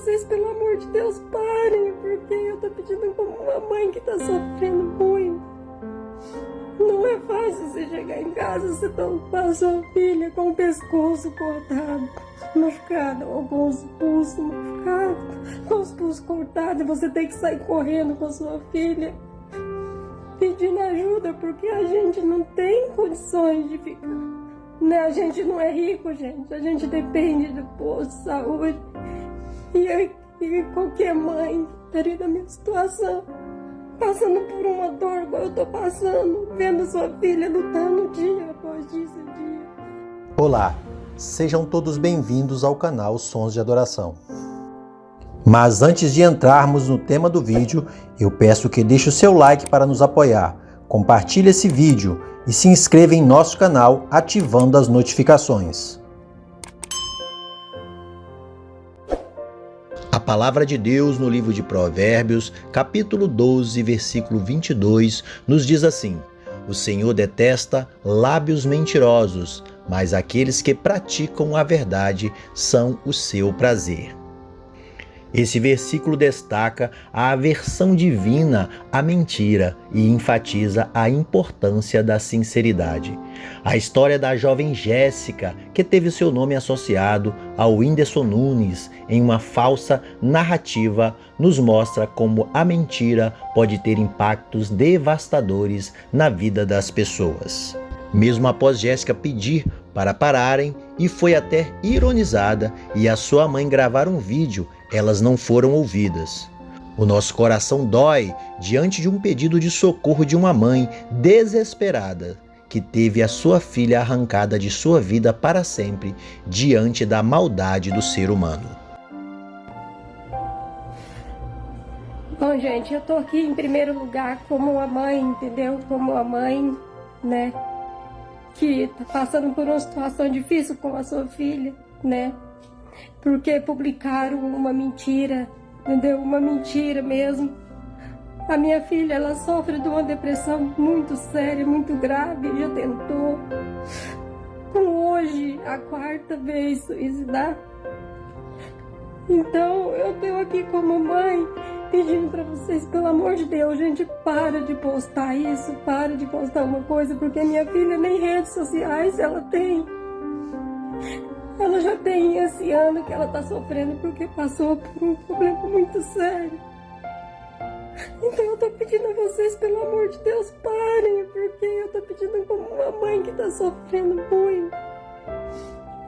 vocês, pelo amor de Deus, parem, porque eu tô pedindo como uma mãe que tá sofrendo muito. Não é fácil você chegar em casa, você tá com a sua filha com o pescoço cortado, machucada, ou com os pulsos machucados, com os pulsos cortados, e você tem que sair correndo com a sua filha, pedindo ajuda, porque a gente não tem condições de ficar. Né? A gente não é rico, gente. A gente depende do posto de saúde. E qualquer mãe que estaria na minha situação, passando por uma dor igual eu tô passando, vendo sua filha lutando dia após dia. Olá, sejam todos bem-vindos ao canal Sons de Adoração. Mas antes de entrarmos no tema do vídeo, eu peço que deixe o seu like para nos apoiar, compartilhe esse vídeo e se inscreva em nosso canal ativando as notificações. A palavra de Deus no livro de Provérbios, capítulo 12, versículo 22, nos diz assim: O Senhor detesta lábios mentirosos, mas aqueles que praticam a verdade são o seu prazer. Esse versículo destaca a aversão divina à mentira e enfatiza a importância da sinceridade. A história da jovem Jéssica, que teve seu nome associado ao Whindersson Nunes em uma falsa narrativa, nos mostra como a mentira pode ter impactos devastadores na vida das pessoas. Mesmo após Jéssica pedir para pararem e foi até ironizada e a sua mãe gravar um vídeo, elas não foram ouvidas. O nosso coração dói diante de um pedido de socorro de uma mãe desesperada que teve a sua filha arrancada de sua vida para sempre diante da maldade do ser humano. Bom, gente, eu tô aqui em primeiro lugar como uma mãe, entendeu? Como uma mãe, né, que tá passando por uma situação difícil com a sua filha, né? Porque publicaram uma mentira, entendeu? Uma mentira mesmo. A minha filha, ela sofre de uma depressão muito séria, muito grave, já tentou, com hoje, a 4ª vez suicidar. Então, eu tô aqui como mãe, pedindo pra vocês, pelo amor de Deus, gente, para de postar isso, para de postar uma coisa, porque minha filha nem redes sociais ela tem. Ela já tem esse ano que ela tá sofrendo porque passou por um problema muito sério. Então eu tô pedindo a vocês, pelo amor de Deus, parem, porque eu tô pedindo como uma mãe que tá sofrendo muito.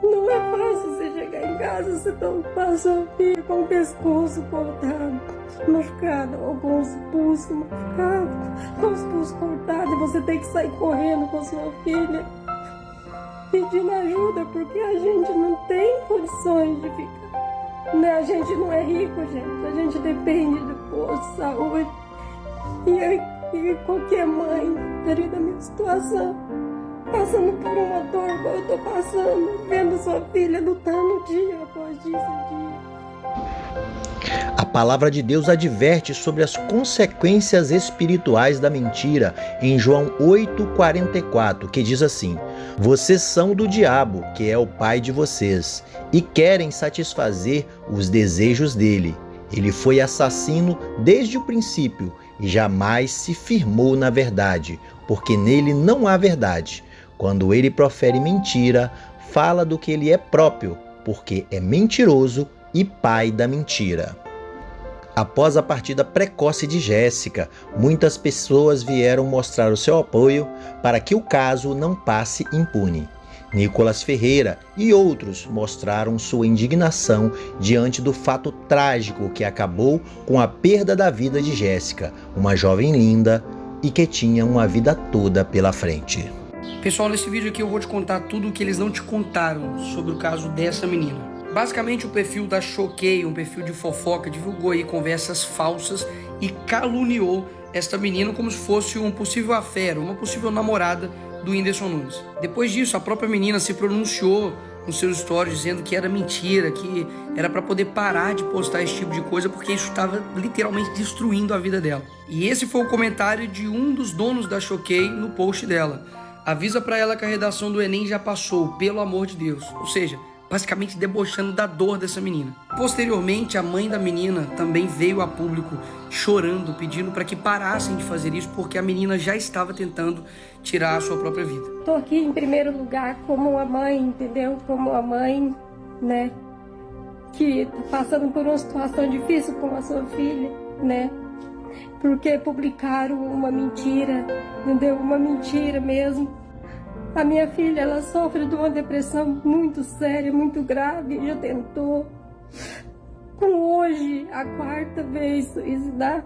Não é fácil você chegar em casa, você tá com a sua filha com o pescoço cortado, machucada, ou com os pulsos machucados, com os pulsos cortados, e você tem que sair correndo com a sua filha, pedindo ajuda, porque a gente não tem condições de ficar. Né? A gente não é rico, gente. A gente depende do posto de saúde. E qualquer mãe estaria na minha situação, passando por uma dor igual eu tô passando, vendo sua filha lutando dia após dia. A palavra de Deus adverte sobre as consequências espirituais da mentira em João 8,44, que diz assim: Vocês são do diabo, que é o pai de vocês, e querem satisfazer os desejos dele. Ele foi assassino desde o princípio e jamais se firmou na verdade, porque nele não há verdade. Quando ele profere mentira, fala do que ele é próprio, porque é mentiroso e pai da mentira. Após a partida precoce de Jéssica, muitas pessoas vieram mostrar o seu apoio para que o caso não passe impune. Nicolas Ferreira e outros mostraram sua indignação diante do fato trágico que acabou com a perda da vida de Jéssica, uma jovem linda e que tinha uma vida toda pela frente. Pessoal, nesse vídeo aqui eu vou te contar tudo o que eles não te contaram sobre o caso dessa menina. Basicamente, o perfil da Choquei, um perfil de fofoca, divulgou aí conversas falsas e caluniou esta menina como se fosse um possível affair, uma possível namorada do Whindersson Nunes. Depois disso, a própria menina se pronunciou nos seus stories dizendo que era mentira, que era para poder parar de postar esse tipo de coisa porque isso estava literalmente destruindo a vida dela. E esse foi o comentário de um dos donos da Choquei no post dela. Avisa para ela que a redação do Enem já passou, pelo amor de Deus. Ou seja, basicamente debochando da dor dessa menina. Posteriormente, a mãe da menina também veio a público chorando, pedindo para que parassem de fazer isso, porque a menina já estava tentando tirar a sua própria vida. Estou aqui em primeiro lugar como uma mãe, entendeu? Como uma mãe, né, que tá passando por uma situação difícil com a sua filha, né? Porque publicaram uma mentira, entendeu? Uma mentira mesmo. A minha filha, ela sofre de uma depressão muito séria, muito grave, já tentou. Com hoje, a 4ª vez suicidar.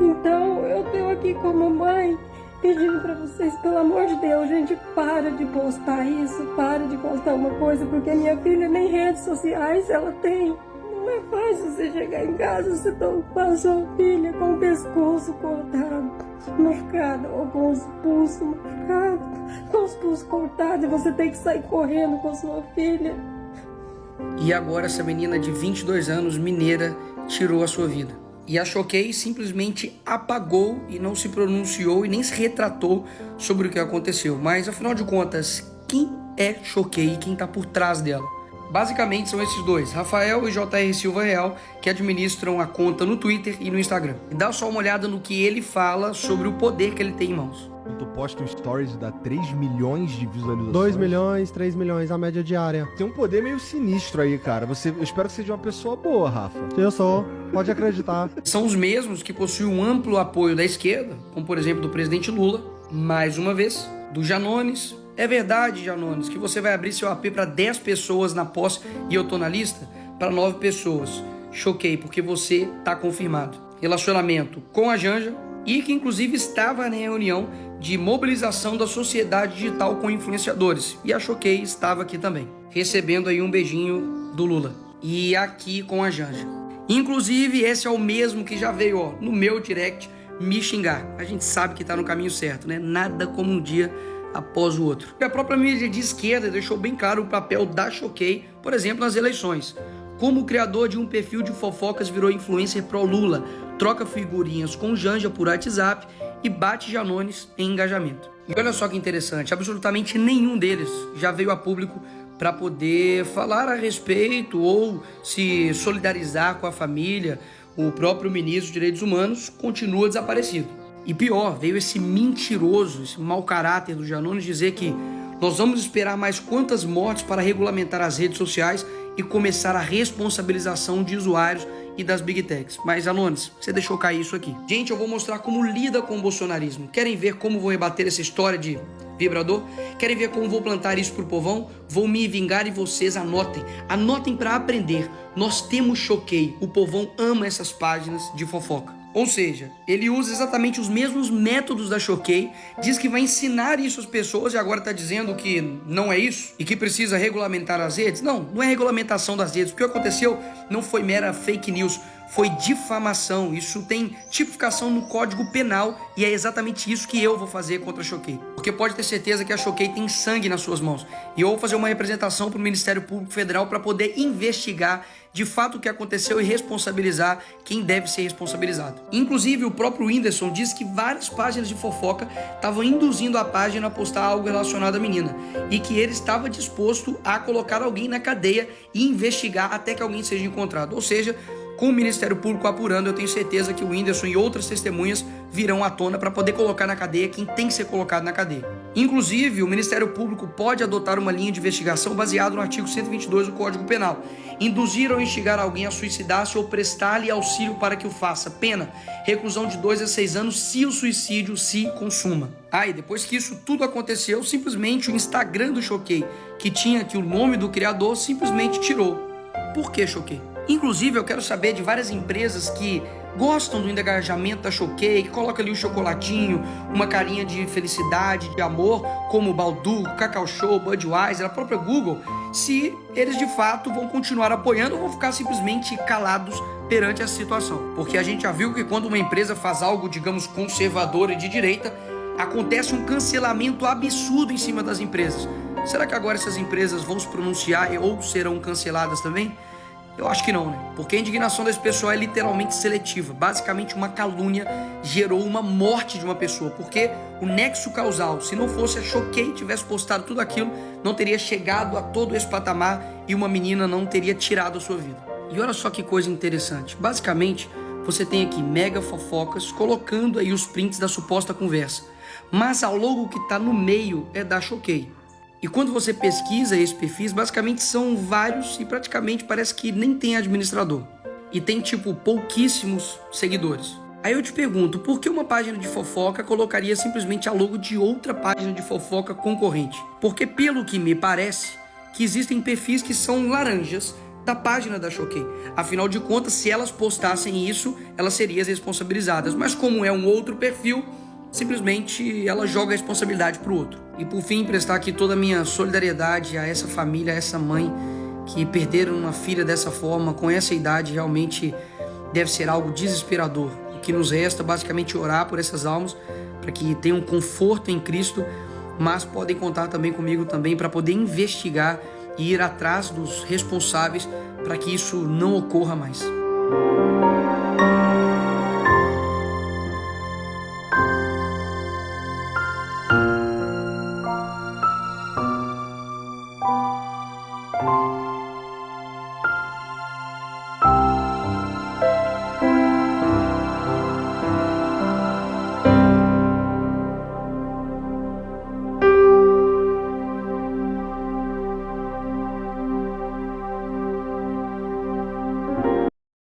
Então, eu estou aqui como mãe, pedindo para vocês, pelo amor de Deus, gente, para de postar isso, para de postar uma coisa, porque a minha filha nem redes sociais ela tem. Não é fácil você chegar em casa, você tá com a sua filha com o pescoço cortado, machucado, ou com os pulsos machucados, com os pulsos cortados, e você tem que sair correndo com a sua filha. E agora essa menina de 22 anos, mineira, tirou a sua vida. E a Choquei simplesmente apagou e não se pronunciou e nem se retratou sobre o que aconteceu. Mas afinal de contas, quem é Choquei e quem está por trás dela? Basicamente são esses dois, Rafael e JR Silva Real, que administram a conta no Twitter e no Instagram. E dá só uma olhada no que ele fala sobre o poder que ele tem em mãos. Quando tu posta um stories, dá 3 milhões de visualizações. 2 milhões, 3 milhões, a média diária. Tem um poder meio sinistro aí, cara. Eu espero que seja uma pessoa boa, Rafa. Eu sou, pode acreditar. São os mesmos que possuem um amplo apoio da esquerda, como por exemplo do presidente Lula, mais uma vez, do Janones. É verdade, Janones, que você vai abrir seu AP para 10 pessoas na posse e eu tô na lista? Para 9 pessoas. Choquei, porque você tá confirmado. Relacionamento com a Janja e que inclusive estava na reunião de mobilização da sociedade digital com influenciadores. E a Choquei estava aqui também, recebendo aí um beijinho do Lula. E aqui com a Janja. Inclusive, esse é o mesmo que já veio, ó, no meu direct me xingar. A gente sabe que tá no caminho certo, né? Nada como um dia após o outro. E a própria mídia de esquerda deixou bem claro o papel da Choquei, por exemplo, nas eleições. Como o criador de um perfil de fofocas virou influencer pró-Lula, troca figurinhas com Janja por WhatsApp e bate Janones em engajamento. E olha só que interessante, absolutamente nenhum deles já veio a público para poder falar a respeito ou se solidarizar com a família. O próprio ministro dos Direitos Humanos continua desaparecido. E pior, veio esse mentiroso, esse mau caráter do Janones dizer que nós vamos esperar mais quantas mortes para regulamentar as redes sociais e começar a responsabilização de usuários e das Big Techs. Mas, Janones, você deixou cair isso aqui. Gente, eu vou mostrar como lida com o bolsonarismo. Querem ver como vou rebater essa história de vibrador? Querem ver como vou plantar isso pro povão? Vou me vingar e vocês anotem. Anotem para aprender. Nós temos Choquei. O povão ama essas páginas de fofoca. Ou seja, ele usa exatamente os mesmos métodos da Choquei, diz que vai ensinar isso às pessoas e agora está dizendo que não é isso e que precisa regulamentar as redes. Não, não é regulamentação das redes. O que aconteceu não foi mera fake news, foi difamação. Isso tem tipificação no Código Penal e é exatamente isso que eu vou fazer contra a Choquei. Porque pode ter certeza que a Choquei tem sangue nas suas mãos. E eu vou fazer uma representação para o Ministério Público Federal para poder investigar de fato o que aconteceu e responsabilizar quem deve ser responsabilizado. Inclusive, o próprio Whindersson disse que várias páginas de fofoca estavam induzindo a página a postar algo relacionado à menina e que ele estava disposto a colocar alguém na cadeia e investigar até que alguém seja encontrado. Ou seja, com o Ministério Público apurando, eu tenho certeza que o Whindersson e outras testemunhas virão à tona para poder colocar na cadeia quem tem que ser colocado na cadeia. Inclusive, o Ministério Público pode adotar uma linha de investigação baseada no artigo 122 do Código Penal. Induzir ou instigar alguém a suicidar-se ou prestar-lhe auxílio para que o faça. Pena, reclusão de 2 a 6 anos se o suicídio se consuma. E depois que isso tudo aconteceu, simplesmente o Instagram do Choquei, que tinha aqui o nome do criador, simplesmente tirou. Por que Choquei? Inclusive, eu quero saber de várias empresas que gostam do engajamento da Choquei, que coloca ali o chocolatinho, uma carinha de felicidade, de amor, como o Balduco, Cacau Show, Budweiser, a própria Google, se eles de fato vão continuar apoiando ou vão ficar simplesmente calados perante essa situação. Porque a gente já viu que quando uma empresa faz algo, digamos, conservador e de direita, acontece um cancelamento absurdo em cima das empresas. Será que agora essas empresas vão se pronunciar ou serão canceladas também? Eu acho que não, né? Porque a indignação desse pessoal é literalmente seletiva. Basicamente, uma calúnia gerou uma morte de uma pessoa. Porque o nexo causal, se não fosse a Choquei tivesse postado tudo aquilo, não teria chegado a todo esse patamar e uma menina não teria tirado a sua vida. E olha só que coisa interessante. Basicamente, você tem aqui mega fofocas colocando aí os prints da suposta conversa. Mas a logo que tá no meio é da Choquei. E quando você pesquisa esses perfis, basicamente são vários e praticamente parece que nem tem administrador. E tem tipo pouquíssimos seguidores. Aí eu te pergunto, por que uma página de fofoca colocaria simplesmente a logo de outra página de fofoca concorrente? Porque pelo que me parece, que existem perfis que são laranjas da página da Choquei. Afinal de contas, se elas postassem isso, elas seriam responsabilizadas. Mas como é um outro perfil, simplesmente ela joga a responsabilidade para o outro. E por fim, prestar aqui toda a minha solidariedade a essa família, a essa mãe que perderam uma filha dessa forma, com essa idade, realmente deve ser algo desesperador. O que nos resta basicamente orar por essas almas, para que tenham conforto em Cristo, mas podem contar também comigo também para poder investigar e ir atrás dos responsáveis para que isso não ocorra mais.